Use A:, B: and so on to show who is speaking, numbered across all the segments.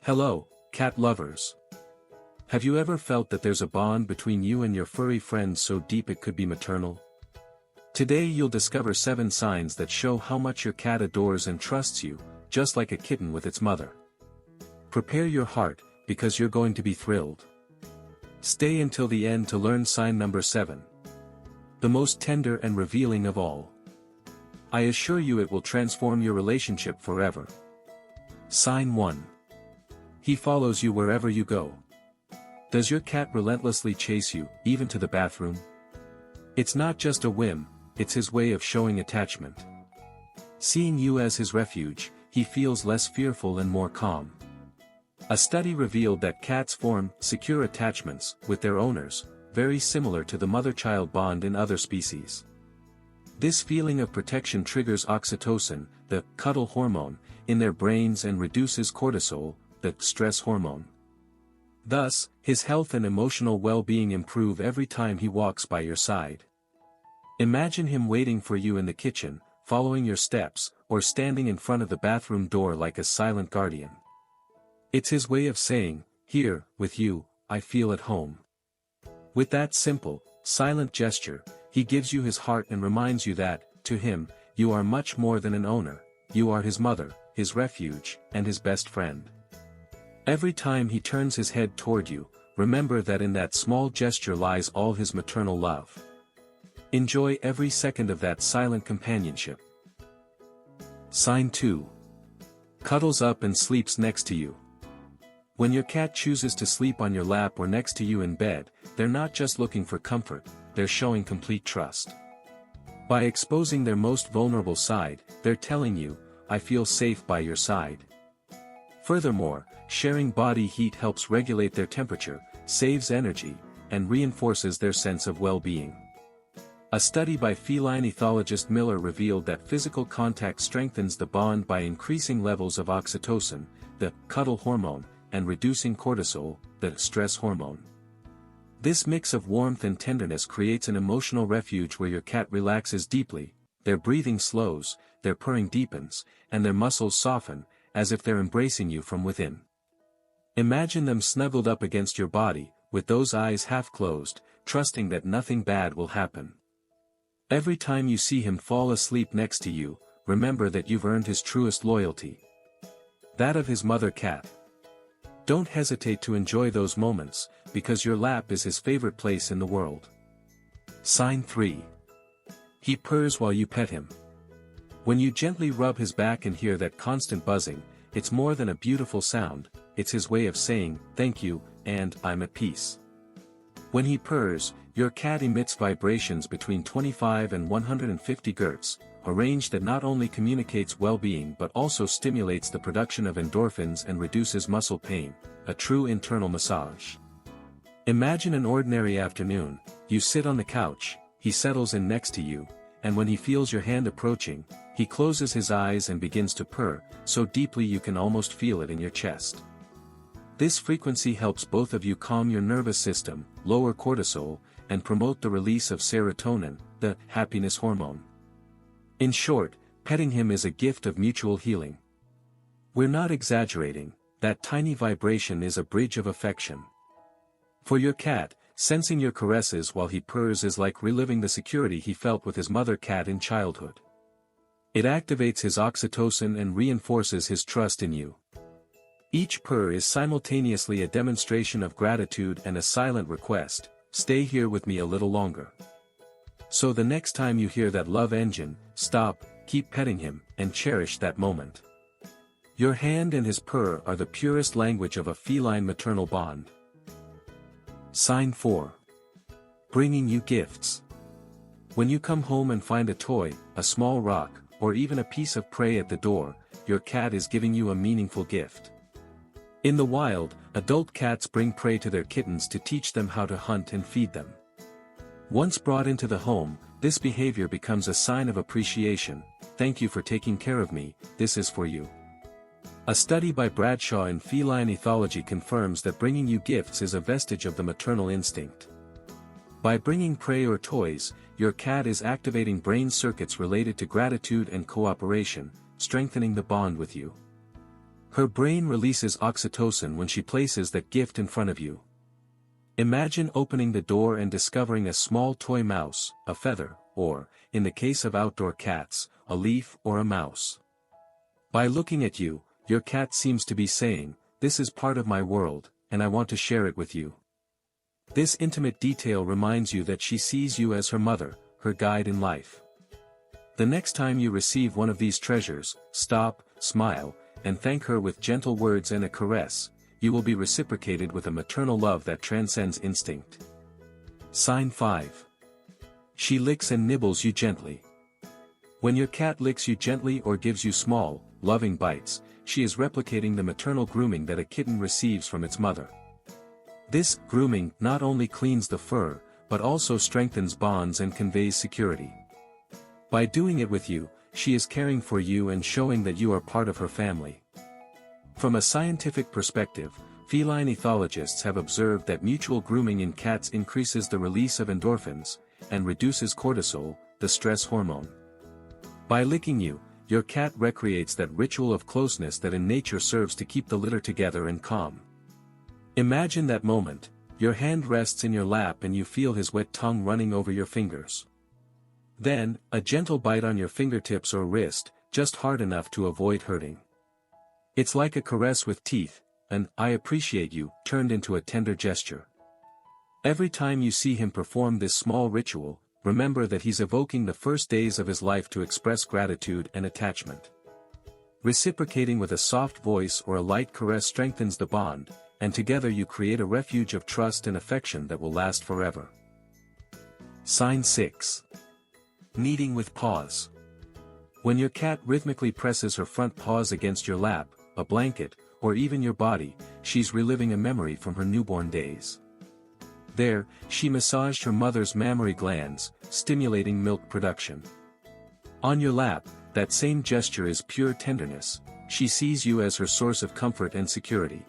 A: Hello, cat lovers. Have you ever felt that there's a bond between you and your furry friends so deep it could be maternal? Today you'll discover 7 signs that show how much your cat adores and trusts you, just like a kitten with its mother. Prepare your heart, because you're going to be thrilled. Stay until the end to learn sign number 7. The most tender and revealing of all. I assure you it will transform your relationship forever. Sign 1. He follows you wherever you go. Does your cat relentlessly chase you, even to the bathroom? It's not just a whim, it's his way of showing attachment. Seeing you as his refuge, he feels less fearful and more calm. A study revealed that cats form secure attachments with their owners, very similar to the mother-child bond in other species. This feeling of protection triggers oxytocin, the cuddle hormone, in their brains and reduces cortisol, the stress hormone. Thus, his health and emotional well-being improve every time he walks by your side. Imagine him waiting for you in the kitchen, following your steps, or standing in front of the bathroom door like a silent guardian. It's his way of saying, "Here, with you, I feel at home." With that simple, silent gesture, he gives you his heart and reminds you that, to him, you are much more than an owner, you are his mother, his refuge, and his best friend. Every time he turns his head toward you, remember that in that small gesture lies all his maternal love. Enjoy every second of that silent companionship. Sign 2. Cuddles up and sleeps next to you. When your cat chooses to sleep on your lap or next to you in bed, they're not just looking for comfort, they're showing complete trust. By exposing their most vulnerable side, they're telling you, "I feel safe by your side." Furthermore, sharing body heat helps regulate their temperature, saves energy, and reinforces their sense of well-being. A study by feline ethologist Miller revealed that physical contact strengthens the bond by increasing levels of oxytocin, the cuddle hormone, and reducing cortisol, the stress hormone. This mix of warmth and tenderness creates an emotional refuge where your cat relaxes deeply, their breathing slows, their purring deepens, and their muscles soften, as if they're embracing you from within. Imagine them snuggled up against your body, with those eyes half closed, trusting that nothing bad will happen. Every time you see him fall asleep next to you, remember that you've earned his truest loyalty. That of his mother cat. Don't hesitate to enjoy those moments, because your lap is his favorite place in the world. Sign 3. He purrs while you pet him. When you gently rub his back and hear that constant buzzing, it's more than a beautiful sound, it's his way of saying, "Thank you," and "I'm at peace." When he purrs, your cat emits vibrations between 25 and 150 Hz, a range that not only communicates well-being but also stimulates the production of endorphins and reduces muscle pain, a true internal massage. Imagine an ordinary afternoon, you sit on the couch, he settles in next to you, and when he feels your hand approaching, he closes his eyes and begins to purr, so deeply you can almost feel it in your chest. This frequency helps both of you calm your nervous system, lower cortisol, and promote the release of serotonin, the happiness hormone. In short, petting him is a gift of mutual healing. We're not exaggerating, that tiny vibration is a bridge of affection. For your cat, sensing your caresses while he purrs is like reliving the security he felt with his mother cat in childhood. It activates his oxytocin and reinforces his trust in you. Each purr is simultaneously a demonstration of gratitude and a silent request, "Stay here with me a little longer." So the next time you hear that love engine, stop, keep petting him, and cherish that moment. Your hand and his purr are the purest language of a feline maternal bond. Sign 4. Bringing you gifts. When you come home and find a toy, a small rock, or even a piece of prey at the door, your cat is giving you a meaningful gift. In the wild, adult cats bring prey to their kittens to teach them how to hunt and feed them. Once brought into the home, this behavior becomes a sign of appreciation. "Thank you for taking care of me, this is for you." A study by Bradshaw in feline ethology confirms that bringing you gifts is a vestige of the maternal instinct. By bringing prey or toys, your cat is activating brain circuits related to gratitude and cooperation, strengthening the bond with you. Her brain releases oxytocin when she places that gift in front of you. Imagine opening the door and discovering a small toy mouse, a feather, or, in the case of outdoor cats, a leaf or a mouse. By looking at you, your cat seems to be saying, "This is part of my world, and I want to share it with you." This intimate detail reminds you that she sees you as her mother, her guide in life. The next time you receive one of these treasures, stop, smile, and thank her with gentle words and a caress. You will be reciprocated with a maternal love that transcends instinct. Sign 5. She licks and nibbles you gently. When your cat licks you gently or gives you small, loving bites, she is replicating the maternal grooming that a kitten receives from its mother. This grooming not only cleans the fur, but also strengthens bonds and conveys security. By doing it with you, she is caring for you and showing that you are part of her family. From a scientific perspective, feline ethologists have observed that mutual grooming in cats increases the release of endorphins, and reduces cortisol, the stress hormone. By licking you, your cat recreates that ritual of closeness that in nature serves to keep the litter together and calm. Imagine that moment, your hand rests in your lap and you feel his wet tongue running over your fingers. Then, a gentle bite on your fingertips or wrist, just hard enough to avoid hurting. It's like a caress with teeth, an "I appreciate you" turned into a tender gesture. Every time you see him perform this small ritual, remember that he's evoking the first days of his life to express gratitude and attachment. Reciprocating with a soft voice or a light caress strengthens the bond, and together you create a refuge of trust and affection that will last forever. Sign 6. Kneading with paws. When your cat rhythmically presses her front paws against your lap, a blanket, or even your body, she's reliving a memory from her newborn days. There, she massaged her mother's mammary glands, stimulating milk production. On your lap, that same gesture is pure tenderness. She sees you as her source of comfort and security.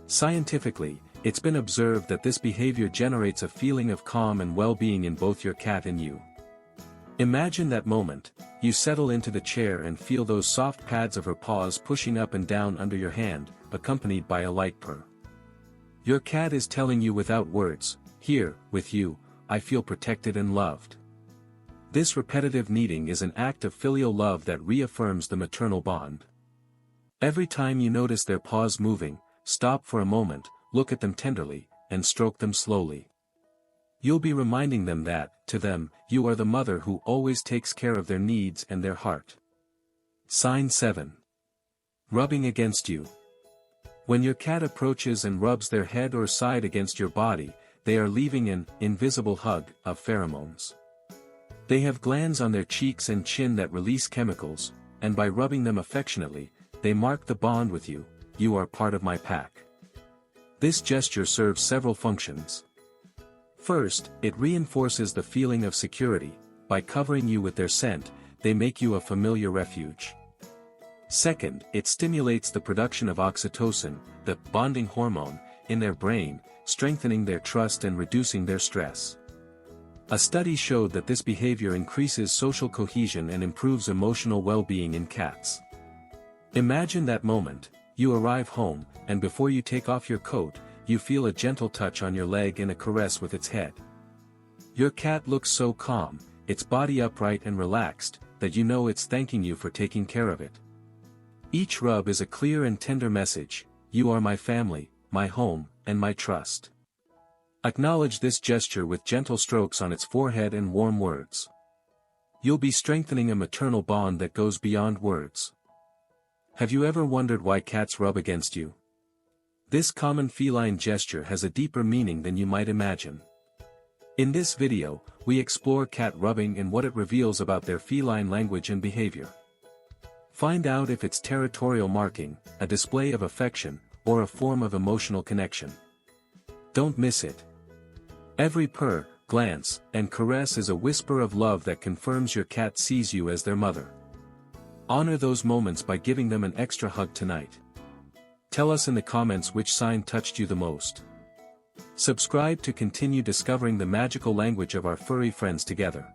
A: Scientifically, it's been observed that this behavior generates a feeling of calm and well-being in both your cat and you. Imagine that moment, you settle into the chair and feel those soft pads of her paws pushing up and down under your hand, accompanied by a light purr. Your cat is telling you without words, "Here, with you, I feel protected and loved." This repetitive kneading is an act of filial love that reaffirms the maternal bond. Every time you notice their paws moving, stop for a moment, look at them tenderly, and stroke them slowly. You'll be reminding them that, to them, you are the mother who always takes care of their needs and their heart. Sign 7. Rubbing against you. When your cat approaches and rubs their head or side against your body, they are leaving an invisible hug of pheromones. They have glands on their cheeks and chin that release chemicals, and by rubbing them affectionately, they mark the bond with you. You are part of my pack. This gesture serves several functions. First, it reinforces the feeling of security. By covering you with their scent, they make you a familiar refuge. Second, it stimulates the production of oxytocin, the bonding hormone, in their brain, strengthening their trust and reducing their stress. A study showed that this behavior increases social cohesion and improves emotional well-being in cats. Imagine that moment, you arrive home, and before you take off your coat, you feel a gentle touch on your leg and a caress with its head. Your cat looks so calm, its body upright and relaxed, that you know it's thanking you for taking care of it. Each rub is a clear and tender message: you are my family, my home, and my trust. Acknowledge this gesture with gentle strokes on its forehead and warm words. You'll be strengthening a maternal bond that goes beyond words. Have you ever wondered why cats rub against you? This common feline gesture has a deeper meaning than you might imagine. In this video, we explore cat rubbing and what it reveals about their feline language and behavior. Find out if it's territorial marking, a display of affection, or a form of emotional connection. Don't miss it. Every purr, glance, and caress is a whisper of love that confirms your cat sees you as their mother. Honor those moments by giving them an extra hug tonight. Tell us in the comments which sign touched you the most. Subscribe to continue discovering the magical language of our furry friends together.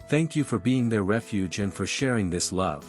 A: Thank you for being their refuge and for sharing this love.